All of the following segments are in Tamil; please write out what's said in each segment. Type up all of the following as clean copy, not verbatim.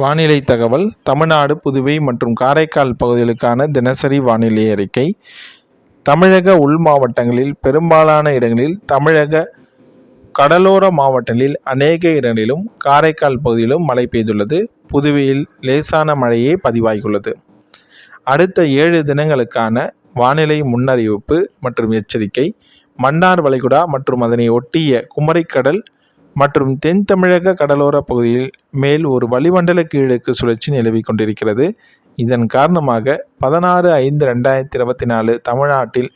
வானிலை தகவல். தமிழ்நாடு, புதுவை மற்றும் காரைக்கால் பகுதிகளுக்கான தினசரி வானிலை அறிக்கை. தமிழக உள் மாவட்டங்களில் பெரும்பாலான இடங்களில், தமிழக கடலோர மாவட்டங்களில் அநேக இடங்களிலும், காரைக்கால் பகுதியிலும் மழை பெய்துள்ளது. புதுவையில் லேசான மழையே பதிவாகியுள்ளது. அடுத்த 7 தினங்களுக்கான வானிலை முன்னறிவிப்பு மற்றும் எச்சரிக்கை. மன்னார் வளைகுடா மற்றும் அதனை ஒட்டிய குமரிக்கடல் மற்றும் தென் தமிழக கடலோர பகுதியில் மேல் ஒரு வளிமண்டல கீழடுக்கு சுழற்சி நிலவிக் கொண்டிருக்கிறது. இதன் காரணமாக 16/5/2024 தமிழ்நாட்டில்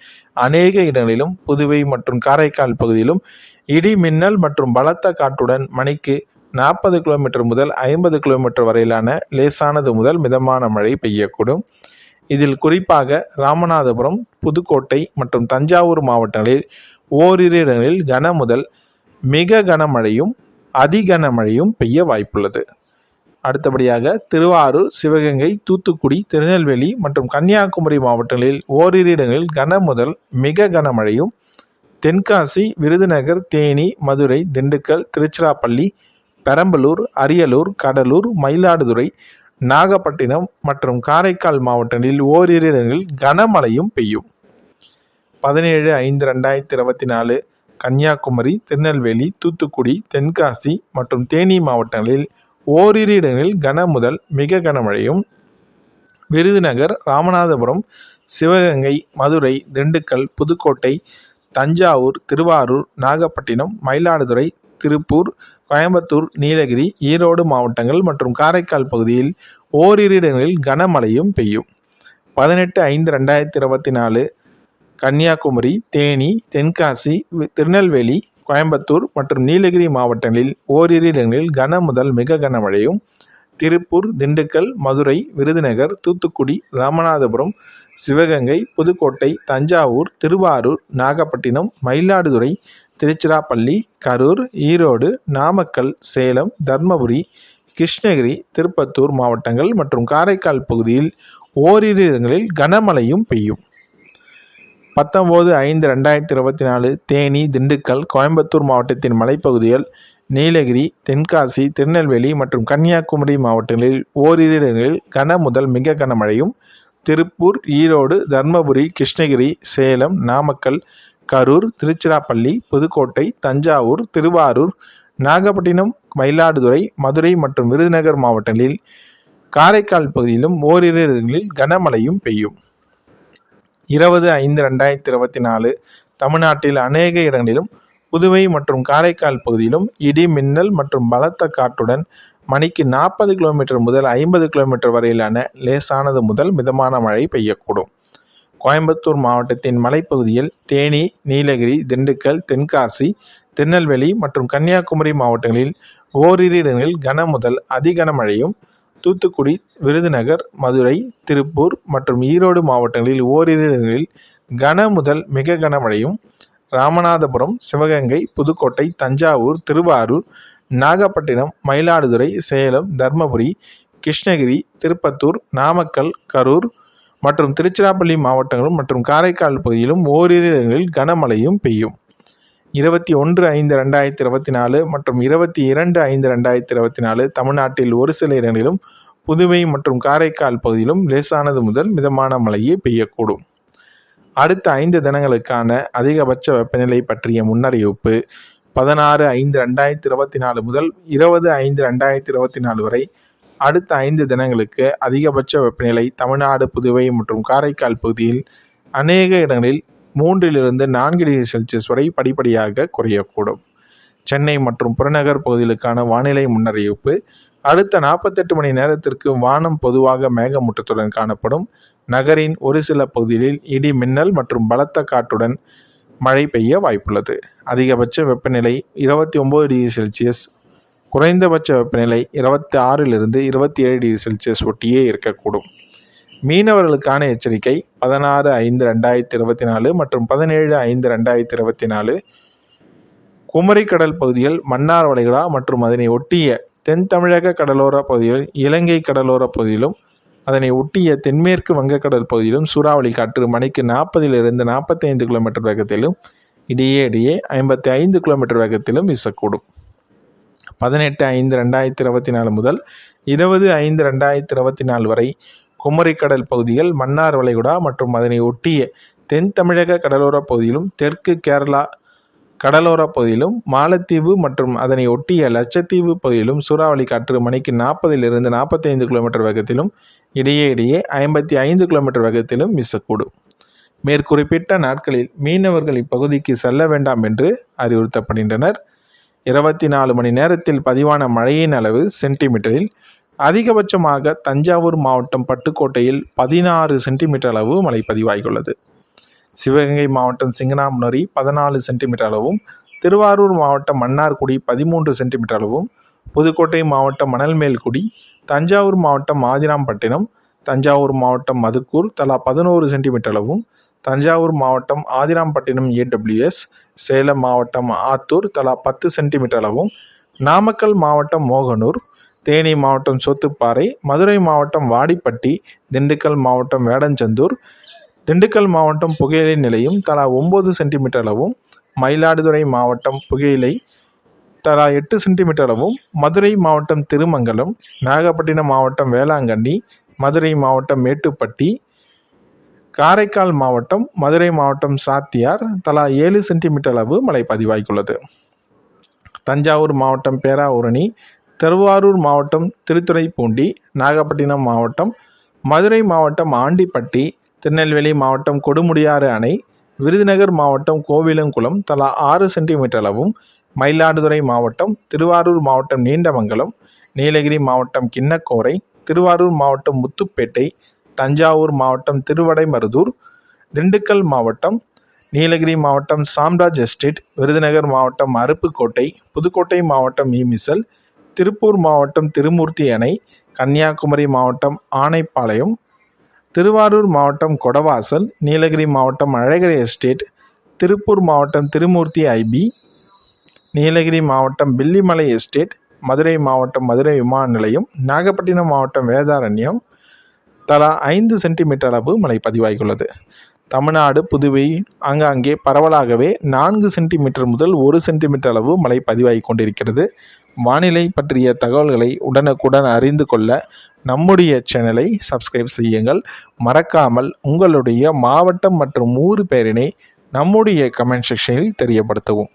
அநேக இடங்களிலும், புதுவை மற்றும் காரைக்கால் பகுதியிலும் இடி மின்னல் மற்றும் பலத்த காற்றுடன் மணிக்கு 40 கிலோமீட்டர் முதல் 50 கிலோமீட்டர் வரையிலான லேசானது முதல் மிதமான மழை பெய்யக்கூடும். இதில் குறிப்பாக ராமநாதபுரம், புதுக்கோட்டை மற்றும் தஞ்சாவூர் மாவட்டங்களில் ஓரிரு இடங்களில் கன முதல் மிக கனமழையும் அதிகனமழையும் பெய்ய வாய்ப்புள்ளது. அடுத்தபடியாக திருவாரூர், சிவகங்கை, தூத்துக்குடி, திருநெல்வேலி மற்றும் கன்னியாகுமரி மாவட்டங்களில் ஓரிரு இடங்களில் கன முதல் மிக கனமழையும், தென்காசி, விருதுநகர், தேனி, மதுரை, திண்டுக்கல், திருச்சிராப்பள்ளி, பெரம்பலூர், அரியலூர், கடலூர், மயிலாடுதுறை, நாகப்பட்டினம் மற்றும் காரைக்கால் மாவட்டங்களில் ஓரிரு இடங்களில் கனமழையும் பெய்யும். 17/5/2024 கன்னியாகுமரி, திருநெல்வேலி, தூத்துக்குடி, தென்காசி மற்றும் தேனி மாவட்டங்களில் ஓரிரு இடங்களில் கன முதல் மிக கனமழையும், விருதுநகர், ராமநாதபுரம், சிவகங்கை, மதுரை, திண்டுக்கல், புதுக்கோட்டை, தஞ்சாவூர், திருவாரூர், நாகப்பட்டினம், மயிலாடுதுறை, திருப்பூர், கோயம்புத்தூர், நீலகிரி, ஈரோடு மாவட்டங்கள் மற்றும் காரைக்கால் பகுதியில் ஓரிரு இடங்களில் கனமழையும் பெய்யும். 18/5/2024 கன்னியாகுமரி, தேனி, தென்காசி, திருநெல்வேலி, கோயம்புத்தூர் மற்றும் நீலகிரி மாவட்டங்களில் ஓரிரு இடங்களில் கன முதல் மிக கனமழையும், திருப்பூர், திண்டுக்கல், மதுரை, விருதுநகர், தூத்துக்குடி, ராமநாதபுரம், சிவகங்கை, புதுக்கோட்டை, தஞ்சாவூர், திருவாரூர், நாகப்பட்டினம், மயிலாடுதுறை, திருச்சிராப்பள்ளி, கரூர், ஈரோடு, நாமக்கல், சேலம், தர்மபுரி, கிருஷ்ணகிரி, திருப்பத்தூர் மாவட்டங்கள் மற்றும் காரைக்கால் பகுதியில் ஓரிரு இடங்களில் கனமழையும் பெய்யும். 19/5/2024 தேனி, திண்டுக்கல், கோயம்புத்தூர் மாவட்டத்தின் மலைப்பகுதிகள், நீலகிரி, தென்காசி, திருநெல்வேலி மற்றும் கன்னியாகுமரி மாவட்டங்களில் ஓரிரு இடங்களில் கன முதல் மிக கனமழையும், திருப்பூர், ஈரோடு, தர்மபுரி, கிருஷ்ணகிரி, சேலம், நாமக்கல், கரூர், திருச்சிராப்பள்ளி, புதுக்கோட்டை, தஞ்சாவூர், திருவாரூர், நாகப்பட்டினம், மயிலாடுதுறை, மதுரை மற்றும் விருதுநகர் மாவட்டங்களில் காரைக்கால் பகுதியிலும் ஓரிரு இடங்களில் கனமழையும் பெய்யும். 20/5/2024 தமிழ்நாட்டில் அநேக இடங்களிலும், புதுவை மற்றும் காரைக்கால் பகுதியிலும் இடி மின்னல் மற்றும் பலத்த காற்றுடன் மணிக்கு 40 கிலோமீட்டர் முதல் 50 கிலோமீட்டர் வரையிலான லேசானது முதல் மிதமான மழை பெய்யக்கூடும். கோயம்புத்தூர் மாவட்டத்தின் மலைப்பகுதியில், தேனி, நீலகிரி, திண்டுக்கல், தென்காசி, திருநெல்வேலி மற்றும் கன்னியாகுமரி மாவட்டங்களில் ஓரிரு இடங்களில் கன முதல் அதிகனமழையும், தூத்துக்குடி, விருதுநகர், மதுரை, திருப்பூர் மற்றும் ஈரோடு மாவட்டங்களில் ஓரிரு இடங்களில் கன முதல் மிக கனமழையும், ராமநாதபுரம், சிவகங்கை, புதுக்கோட்டை, தஞ்சாவூர், திருவாரூர், நாகப்பட்டினம், மயிலாடுதுறை, சேலம், தர்மபுரி, கிருஷ்ணகிரி, திருப்பத்தூர், நாமக்கல், கரூர் மற்றும் திருச்சிராப்பள்ளி மாவட்டங்களும் மற்றும் காரைக்கால் பகுதியிலும் ஓரிரு இடங்களில் கனமழையும் பெய்யும். 21/5/2024 மற்றும் 22/5/2024 தமிழ்நாட்டில் ஒரு சில இடங்களிலும், புதுவை மற்றும் காரைக்கால் பகுதியிலும் லேசானது முதல் மிதமான மழையே பெய்யக்கூடும். அடுத்த 5 தினங்களுக்கான அதிகபட்ச வெப்பநிலை பற்றிய முன்னறிவிப்பு. 16/5/2024 முதல் 20/5/2024 வரை அடுத்த 5 தினங்களுக்கு அதிகபட்ச வெப்பநிலை தமிழ்நாடு, புதுவை மற்றும் காரைக்கால் பகுதியில் அநேக இடங்களில் 3-4 டிகிரி செல்சியஸ் வரை படிப்படியாக குறையக்கூடும். சென்னை மற்றும் புறநகர் பகுதிகளுக்கான வானிலை முன்னறிவிப்பு. அடுத்த 48 மணி நேரத்திற்கு வானம் பொதுவாக மேகமூட்டத்துடன் காணப்படும். நகரின் ஒரு சில பகுதிகளில் இடி மின்னல் மற்றும் பலத்த காற்றுடன் மழை பெய்ய வாய்ப்புள்ளது. அதிகபட்ச வெப்பநிலை 29 டிகிரி செல்சியஸ், குறைந்தபட்ச வெப்பநிலை 26-27 டிகிரி செல்சியஸ் ஒட்டியே இருக்கக்கூடும். மீனவர்களுக்கான எச்சரிக்கை. 16/5/2024 மற்றும் 17/5/2024 குமரிக்கடல் பகுதிகள், மன்னார் வளைகுடா மற்றும் அதனை ஒட்டிய தென் தமிழக கடலோர பகுதிகள், இலங்கை கடலோர பகுதியிலும் அதனை ஒட்டிய தென்மேற்கு வங்கக்கடல் பகுதியிலும் சூறாவளி காற்று மணிக்கு 40-45 கிலோமீட்டர் வேகத்திலும், இடையே 55 கிலோமீட்டர் வேகத்திலும் வீசக்கூடும். 18/5/2024 முதல் 20/5/2024 வரை குமரிக்கடல் பகுதிகள், மன்னார் வளைகுடா மற்றும் அதனை ஒட்டிய தென் தமிழக கடலோர பகுதியிலும், தெற்கு கேரளா கடலோர பகுதியிலும், மாலத்தீவு மற்றும் அதனை ஒட்டிய லட்சத்தீவு பகுதியிலும் சூறாவளி காற்று மணிக்கு 40 - 45 கிலோமீட்டர் வேகத்திலும் இடையே 55 கிலோமீட்டர் வேகத்திலும் வீசக்கூடும். மேற்குறிப்பிட்ட நாட்களில் மீனவர்கள் இப்பகுதிக்கு செல்ல வேண்டாம் என்று அறிவுறுத்தப்படுகின்றனர். 24 மணி நேரத்தில் பதிவான மழையின் அளவு சென்டிமீட்டரில் அதிகபட்சமாக தஞ்சாவூர் மாவட்டம் பட்டுக்கோட்டையில் 16 சென்டிமீட்டர் அளவு மழை பதிவாகியுள்ளது. சிவகங்கை மாவட்டம் சிங்கனாமுனரி 14 சென்டிமீட்டர் அளவும், திருவாரூர் மாவட்டம் மன்னார்குடி 13 சென்டிமீட்டர் அளவும், புதுக்கோட்டை மாவட்டம் மணல்மேல்குடி, தஞ்சாவூர் மாவட்டம் ஆதிராம்பட்டினம், தஞ்சாவூர் மாவட்டம் மதுக்கூர் தலா 11 சென்டிமீட்டர் அளவும், தஞ்சாவூர் மாவட்டம் ஆதிராம்பட்டினம் AWS, சேலம் மாவட்டம் ஆத்தூர் தலா 10 சென்டிமீட்டர் அளவும், நாமக்கல் மாவட்டம் மோகனூர், தேனி மாவட்டம் சோத்துப்பாறை, மதுரை மாவட்டம் வாடிப்பட்டி, திண்டுக்கல் மாவட்டம் வேடஞ்சந்தூர், திண்டுக்கல் மாவட்டம் புகையிலை நிலையம் தலா 9 சென்டிமீட்டர் அளவும், மயிலாடுதுறை மாவட்டம் புகையிலை தலா 8 சென்டிமீட்டர் அளவும், மதுரை மாவட்டம் திருமங்கலம், நாகப்பட்டினம் மாவட்டம் வேளாங்கண்ணி, மதுரை மாவட்டம் மேட்டுப்பட்டி, காரைக்கால் மாவட்டம், மதுரை மாவட்டம் சாத்தியார் தலா 7 சென்டிமீட்டர் அளவு மழை பதிவாகியுள்ளது. தஞ்சாவூர் மாவட்டம் பேராவூரணி, திருவாரூர் மாவட்டம் திருத்துறைப்பூண்டி, நாகப்பட்டினம் மாவட்டம், மதுரை மாவட்டம் ஆண்டிப்பட்டி, திருநெல்வேலி மாவட்டம் கொடுமுடியாறு அணை, விருதுநகர் மாவட்டம் கோவிலங்குளம் தலா 6 சென்டிமீட்டர் அளவும், மயிலாடுதுறை மாவட்டம், திருவாரூர் மாவட்டம் நீண்டமங்கலம், நீலகிரி மாவட்டம் கிண்ணக்கோரை, திருவாரூர் மாவட்டம் முத்துப்பேட்டை, தஞ்சாவூர் மாவட்டம் திருவடைமருதூர், திண்டுக்கல் மாவட்டம், நீலகிரி மாவட்டம் சாம்ராஜ் எஸ்டேட், விருதுநகர் மாவட்டம் அருப்புக்கோட்டை, புதுக்கோட்டை மாவட்டம் ஈமிசல், திருப்பூர் மாவட்டம் திருமூர்த்தி அணை, கன்னியாகுமரி மாவட்டம் ஆனைப்பாளையம், திருவாரூர் மாவட்டம் கொடவாசல், நீலகிரி மாவட்டம் அழகரை எஸ்டேட், திருப்பூர் மாவட்டம் திருமூர்த்தி IB, நீலகிரி மாவட்டம் பில்லிமலை எஸ்டேட், மதுரை மாவட்டம் மதுரை விமான நிலையம், நாகப்பட்டினம் மாவட்டம் வேதாரண்யம் தலா 5 சென்டிமீட்டர் அளவு மழை பதிவாகியுள்ளது. தமிழ்நாடு, புதுவை ஆங்காங்கே பரவலாகவே 4 சென்டிமீட்டர் முதல் 1 சென்டிமீட்டர் அளவு மழை பதிவாகி கொண்டிருக்கிறது. வானிலை பற்றிய தகவல்களை உடனுக்குடன் அறிந்து கொள்ள நம்முடைய சேனலை சப்ஸ்கிரைப் செய்யுங்கள். மறக்காமல் உங்களுடைய மாவட்டம் மற்றும் ஊர் பெயரினை நம்முடைய கமெண்ட் செக்ஷனில் தெரியப்படுத்தவும்.